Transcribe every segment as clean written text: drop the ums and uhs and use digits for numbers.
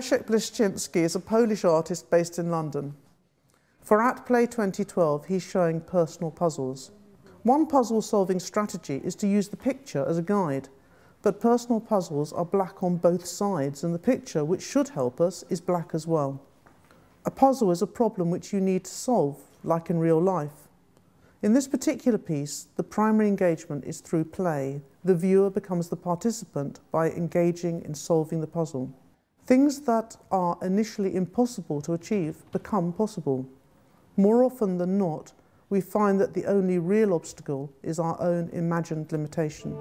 Leszek Bleschinski is a Polish artist based in London. For At Play 2012, he's showing personal puzzles. One puzzle-solving strategy is to use the picture as a guide, but personal puzzles are black on both sides, and the picture, which should help us, is black as well. A puzzle is a problem which you need to solve, like in real life. In this particular piece, the primary engagement is through play. The viewer becomes the participant by engaging in solving the puzzle. Things that are initially impossible to achieve become possible. More often than not, we find that the only real obstacle is our own imagined limitation.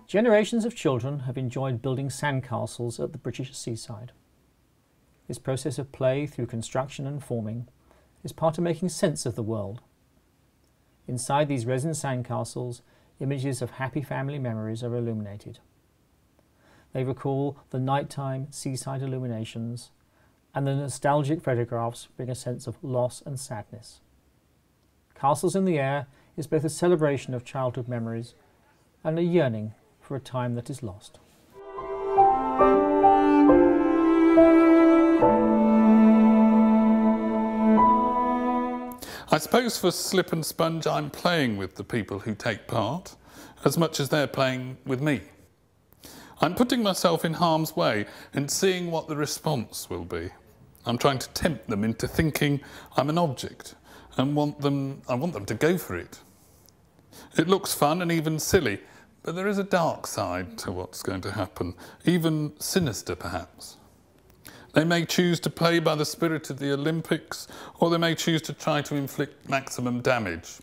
Generations of children have enjoyed building sandcastles at the British seaside. This process of play through construction and forming is part of making sense of the world. Inside these resin sandcastles, images of happy family memories are illuminated. They recall the nighttime seaside illuminations, and the nostalgic photographs bring a sense of loss and sadness. Castles in the Air is both a celebration of childhood memories and a yearning for a time that is lost. I suppose for Slip and Sponge I'm playing with the people who take part as much as they're playing with me. I'm putting myself in harm's way and seeing what the response will be. I'm trying to tempt them into thinking I'm an object and I want them to go for it. It looks fun and even silly, but there is a dark side to what's going to happen, even sinister perhaps. They may choose to play by the spirit of the Olympics, or they may choose to try to inflict maximum damage.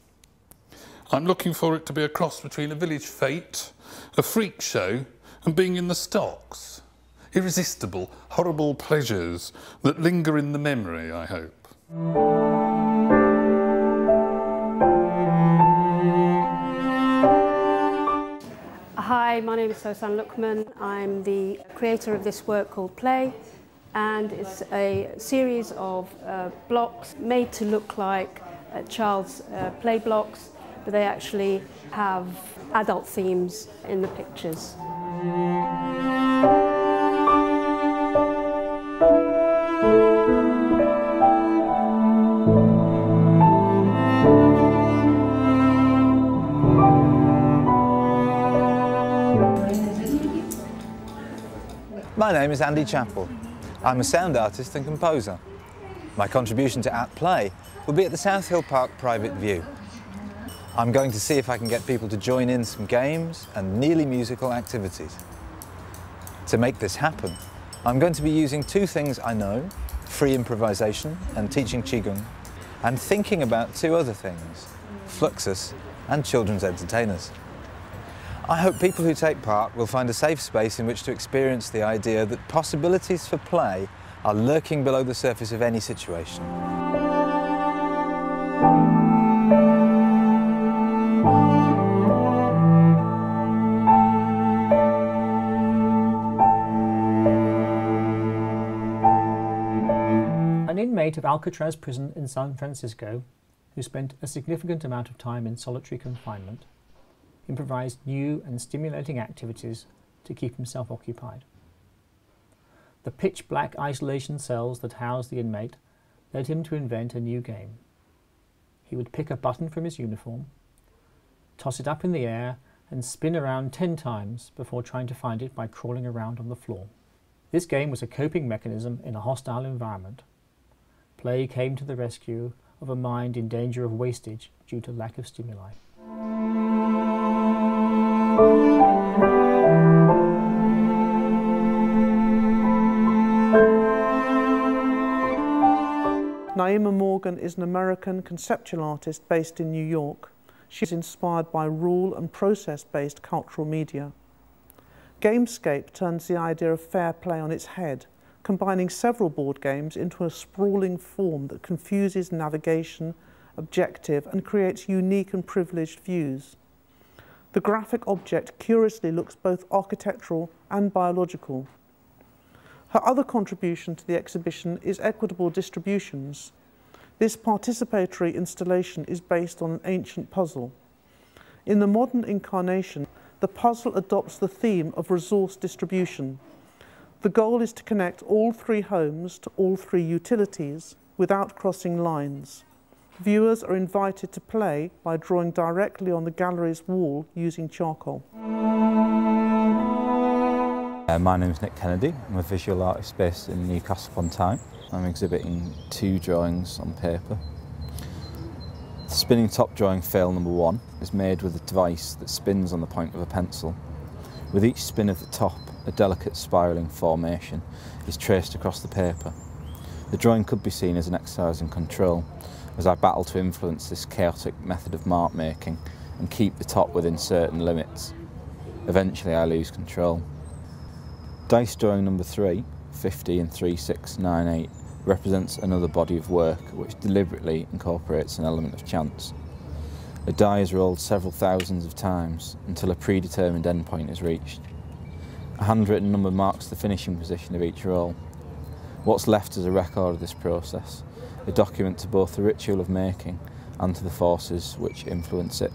I'm looking for it to be a cross between a village fete, a freak show, and being in the stocks. Irresistible, horrible pleasures that linger in the memory, I hope. Hi, my name is Sosan Lukman. I'm the creator of this work called Play, and it's a series of blocks made to look like child's play blocks, but they actually have adult themes in the pictures. My name is Andy Chappell. I'm a sound artist and composer. My contribution to At Play will be at the South Hill Park Private View. I'm going to see if I can get people to join in some games and nearly musical activities. To make this happen, I'm going to be using two things I know, free improvisation and teaching Qigong, and thinking about two other things, Fluxus and children's entertainers. I hope people who take part will find a safe space in which to experience the idea that possibilities for play are lurking below the surface of any situation. An inmate of Alcatraz prison in San Francisco, who spent a significant amount of time in solitary confinement, improvised new and stimulating activities to keep himself occupied. The pitch-black isolation cells that housed the inmate led him to invent a new game. He would pick a button from his uniform, toss it up in the air and spin around 10 times before trying to find it by crawling around on the floor. This game was a coping mechanism in a hostile environment. Play came to the rescue of a mind in danger of wastage due to lack of stimuli. Naima Morgan is an American conceptual artist based in New York. She's inspired by rule and process-based cultural media. Gamescape turns the idea of fair play on its head, combining several board games into a sprawling form that confuses navigation, objective, and creates unique and privileged views. The graphic object curiously looks both architectural and biological. Her other contribution to the exhibition is equitable distributions. This participatory installation is based on an ancient puzzle. In the modern incarnation, the the puzzle adopts the theme of resource distribution. The goal is to connect all 3 homes to all 3 utilities without crossing lines. Viewers are invited to play by drawing directly on the gallery's wall using charcoal. My name is Nick Kennedy. I'm a visual artist based in Newcastle upon Tyne. I'm exhibiting 2 drawings on paper. The spinning top drawing, fail number 1, is made with a device that spins on the point of a pencil. With each spin of the top, a delicate spiralling formation is traced across the paper. The drawing could be seen as an exercise in control, as I battle to influence this chaotic method of mark making and keep the top within certain limits. Eventually I lose control. Dice drawing number 3, 50 and 3, 6, 9, 8, represents another body of work which deliberately incorporates an element of chance. A die is rolled several thousands of times until a predetermined endpoint is reached. A handwritten number marks the finishing position of each roll. What's left is a record of this process, a document to both the ritual of making and to the forces which influence it.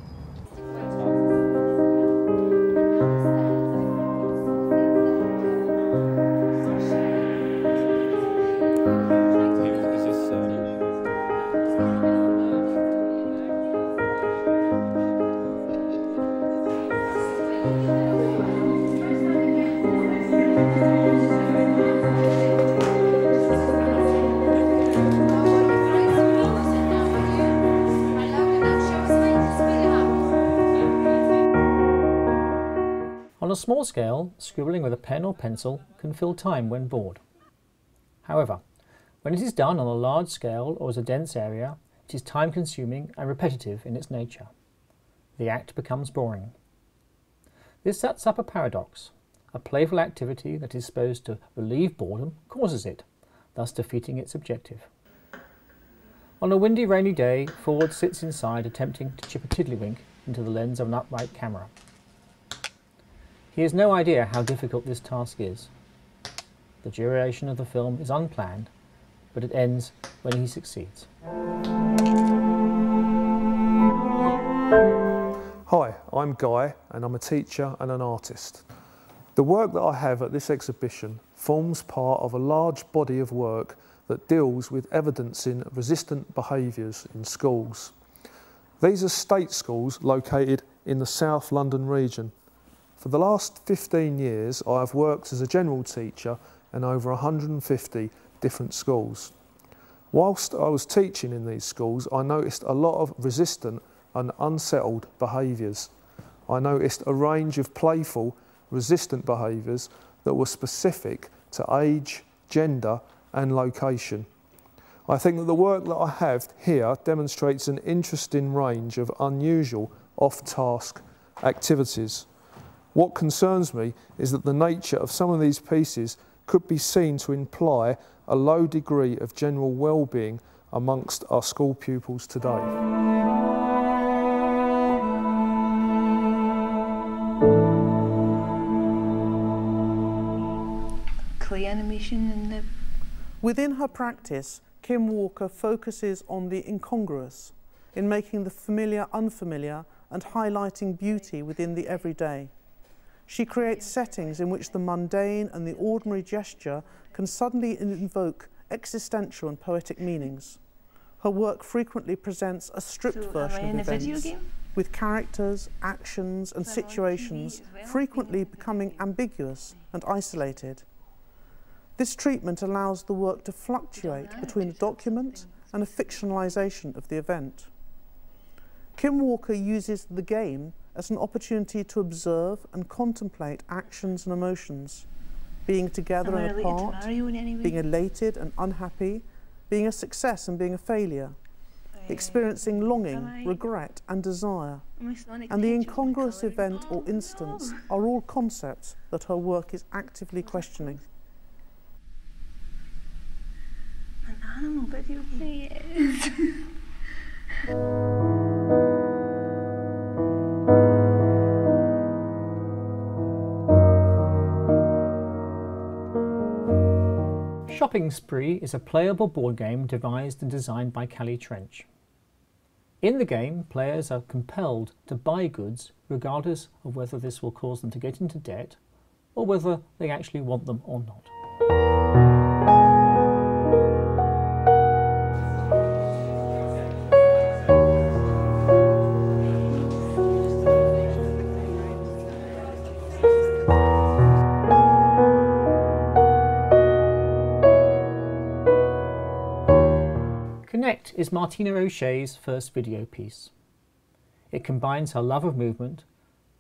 On a small scale, scribbling with a pen or pencil can fill time when bored. However, when it is done on a large scale or as a dense area, it is time-consuming and repetitive in its nature. The act becomes boring. This sets up a paradox. A playful activity that is supposed to relieve boredom causes it, thus defeating its objective. On a windy, rainy day, Ford sits inside attempting to chip a tiddlywink into the lens of an upright camera. He has no idea how difficult this task is. The duration of the film is unplanned, but it ends when he succeeds. Hi, I'm Guy and I'm a teacher and an artist. The work that I have at this exhibition forms part of a large body of work that deals with evidencing resistant behaviours in schools. These are state schools located in the South London region. For the last 15 years, I have worked as a general teacher in over 150 different schools. Whilst I was teaching in these schools, I noticed a lot of resistant and unsettled behaviours. I noticed a range of playful, resistant behaviours that were specific to age, gender and location. I think that the work that I have here demonstrates an interesting range of unusual off-task activities. What concerns me is that the nature of some of these pieces could be seen to imply a low degree of general well-being amongst our school pupils today. Clay animation and the... Within her practice, Kim Walker focuses on the incongruous, in making the familiar unfamiliar and highlighting beauty within the everyday. She creates settings in which the mundane and the ordinary gesture can suddenly invoke existential and poetic meanings. Her work frequently presents a stripped version of events, with characters, actions and situations frequently becoming ambiguous and isolated. This treatment allows the work to fluctuate between a document and a fictionalisation of the event. Kim Walker uses the game as an opportunity to observe and contemplate actions and emotions, being together and apart, being elated and unhappy, being a success and being a failure, experiencing longing, regret and desire, and the incongruous event or instance are all concepts that her work is actively questioning. An animal video game. Shopping Spree is a playable board game devised and designed by Callie Trench. In the game, players are compelled to buy goods regardless of whether this will cause them to get into debt or whether they actually want them or not. Connect is Martina O'Shea's first video piece. It combines her love of movement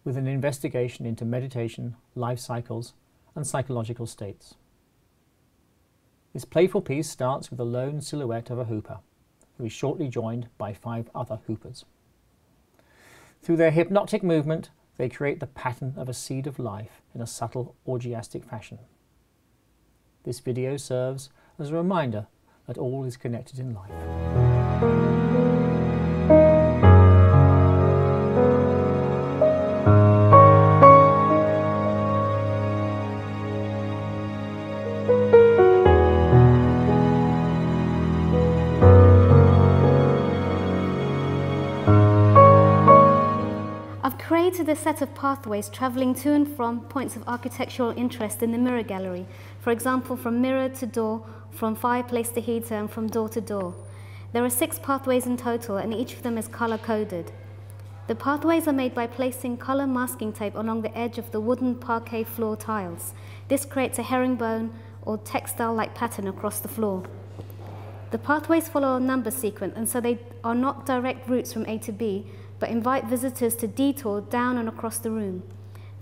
with an investigation into meditation, life cycles and psychological states. This playful piece starts with a lone silhouette of a hooper, who is shortly joined by 5 other hoopers. Through their hypnotic movement, they create the pattern of a seed of life in a subtle, orgiastic fashion. This video serves as a reminder that all is connected in life. I've created a set of pathways travelling to and from points of architectural interest in the mirror gallery. For example, from mirror to door, from fireplace to heater, and from door to door. There are 6 pathways in total, and each of them is colour-coded. The pathways are made by placing colour masking tape along the edge of the wooden parquet floor tiles. This creates a herringbone or textile-like pattern across the floor. The pathways follow a number sequence, and so they are not direct routes from A to B, but invite visitors to detour down and across the room.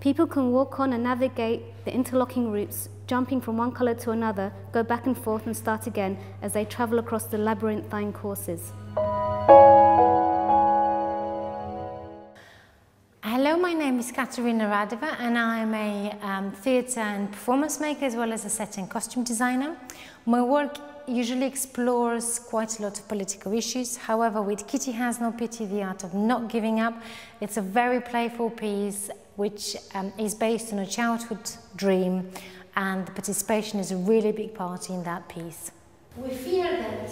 People can walk on and navigate the interlocking routes, jumping from one colour to another, go back and forth and start again as they travel across the labyrinthine courses. Hello, my name is Katerina Radeva and I'm a theatre and performance maker as well as a set and costume designer. My work usually explores quite a lot of political issues. However, with Kitty Has No Pity, The Art of Not Giving Up, it's a very playful piece which is based on a childhood dream, and the participation is a really big part in that piece. We fear that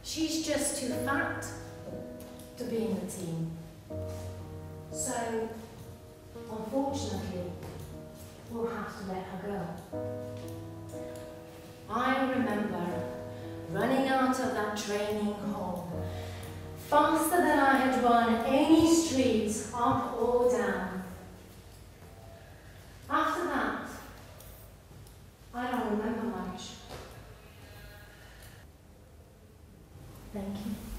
she's just too fat to be in the team. So, unfortunately, we'll have to let her go. I remember running out of that training hall faster than I had run any street up or down. After that, I don't remember much. Thank you.